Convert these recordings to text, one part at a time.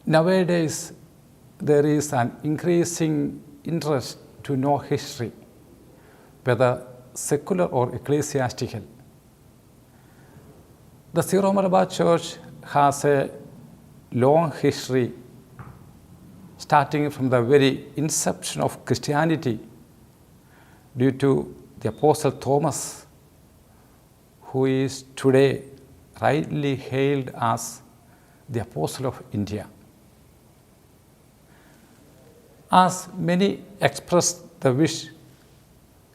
Nowadays, there is an increasing interest to know history, whether secular or ecclesiastical. The Syro-Malabar Church has a long history starting from the very inception of Christianity due to the Apostle Thomas, who is today rightly hailed as the Apostle of India. As many expressed the wish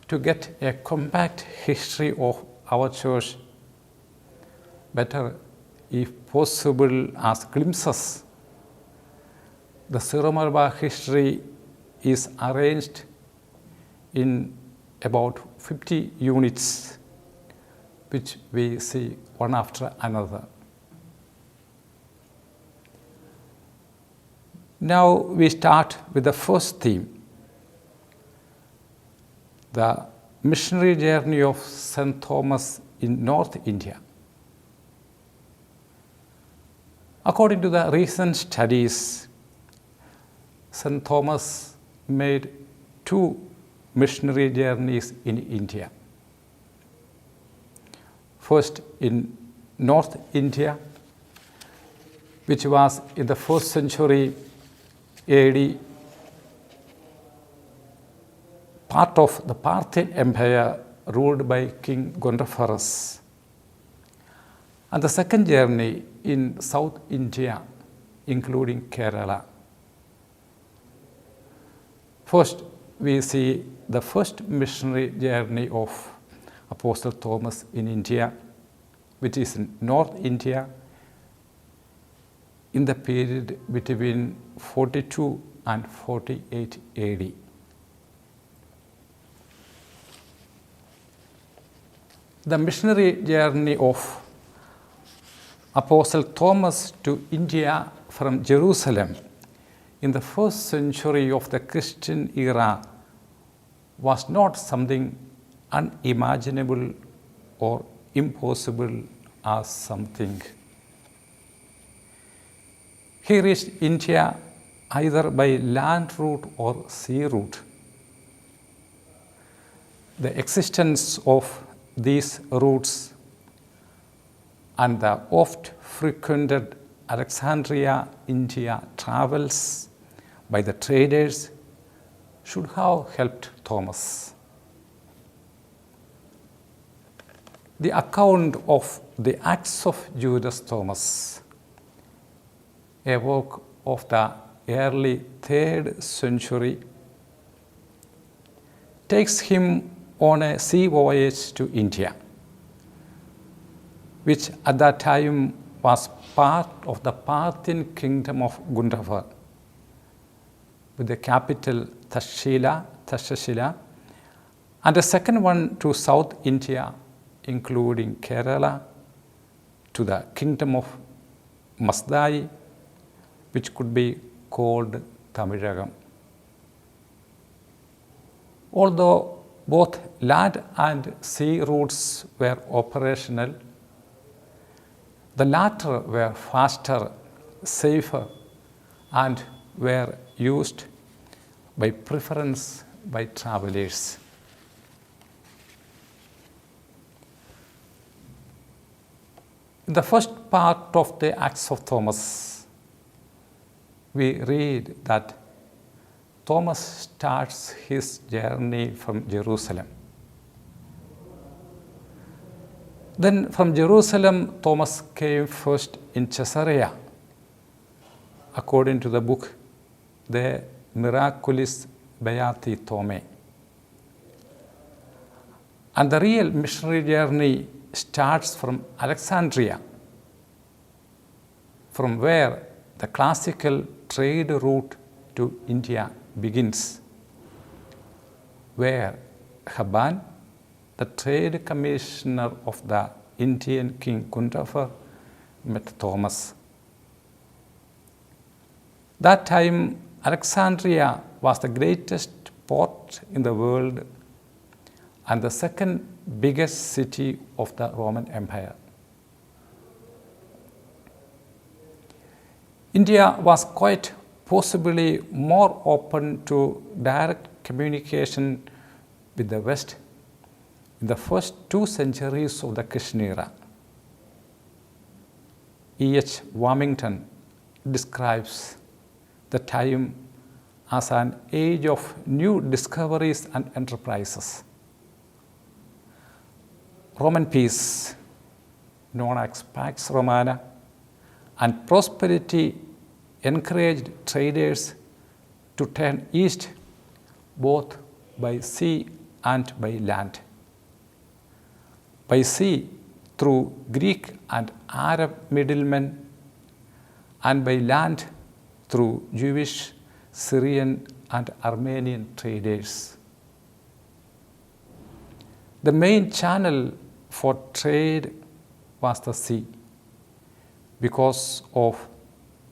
to get a compact history of our church, better if possible as glimpses, the Syro-Malabar history is arranged in about 50 units, which we see one after another. Now we start with the first theme, the missionary journey of St. Thomas in North India. According to the recent studies, St. Thomas made 2 missionary journeys in India. First in North India, which was in the 1st century AD, part of the Parthian Empire ruled by King Gondophares. And the second journey in South India, including Kerala. First, we see the first missionary journey of Apostle Thomas in India, which is in North India, in the period between 42 and 48 AD. The missionary journey of Apostle Thomas to India from Jerusalem in the 1st century of the Christian era was not something unimaginable or impossible as something. He reached India either by land route or sea route. The existence of these routes and the oft frequented Alexandria, India travels by the traders should have helped Thomas. The account of the Acts of Judas Thomas, a work of the early 3rd century, takes him on a sea voyage to India, which at that time was part of the Parthian kingdom of Gondophares, with the capital Tashashila, and the second one to South India, including Kerala, to the kingdom of Masdai, which could be called Tamizhagam. Although both land and sea routes were operational, the latter were faster, safer, and were used by preference by travelers. In the first part of the Acts of Thomas, we read that Thomas starts his journey from Jerusalem. Then from Jerusalem, Thomas came first in Caesarea, according to the book De Miraculis Beati Thome. And the real missionary journey starts from Alexandria, from where the classical trade route to India begins, where Haban, the trade commissioner of the Indian king Gondophares, met Thomas. That time, Alexandria was the greatest port in the world and the second biggest city of the Roman Empire. India was quite possibly more open to direct communication with the West in the first 2 centuries of the Christian era. E.H. Warmington describes the time as an age of new discoveries and enterprises. Roman peace, known as Pax Romana, and prosperity encouraged traders to turn east both by sea and by land. By sea through Greek and Arab middlemen, and by land through Jewish, Syrian and Armenian traders. The main channel for trade was the sea because of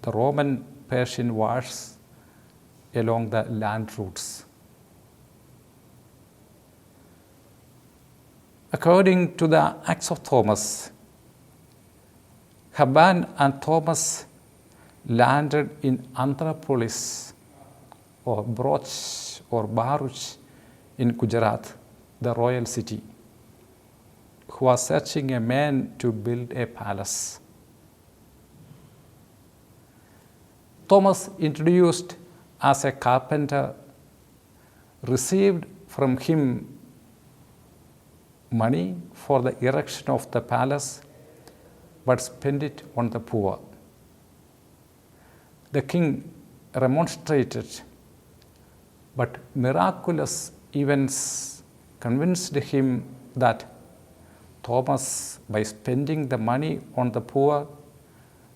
the Roman-Persian wars along the land routes. According to the Acts of Thomas, Haban and Thomas landed in Anthropolis or Broch or Baruch in Gujarat, the royal city, who was searching a man to build a palace. Thomas, introduced as a carpenter, received from him money for the erection of the palace, but spent it on the poor. The king remonstrated, but miraculous events convinced him that Thomas, by spending the money on the poor,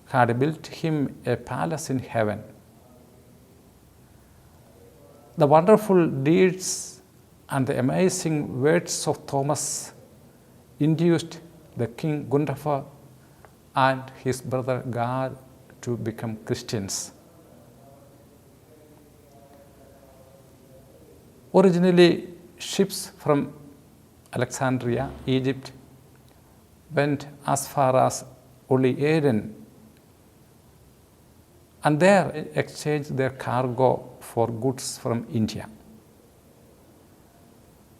had built him a palace in heaven. The wonderful deeds and the amazing words of Thomas induced the King Gundafa and his brother Gad to become Christians. Originally, ships from Alexandria, Egypt, went as far as Eden, and there exchanged their cargo for goods from India.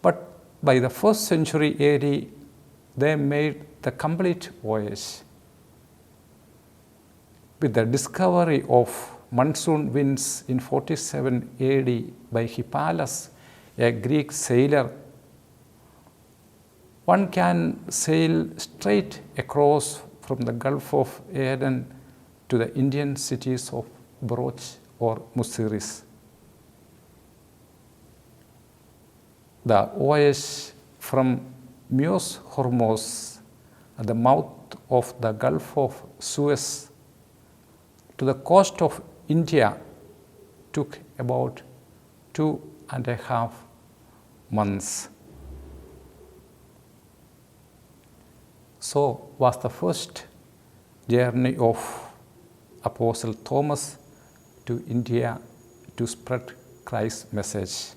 But by the 1st century AD, they made the complete voyage. With the discovery of monsoon winds in 47 AD by Hippalas, a Greek sailor, one can sail straight across from the Gulf of Aden to the Indian cities of Broch or Musiris. The voyage from Meos Hormuz at the mouth of the Gulf of Suez to the coast of India took about 2.5 months. So was the first journey of Apostle Thomas to India to spread Christ's message.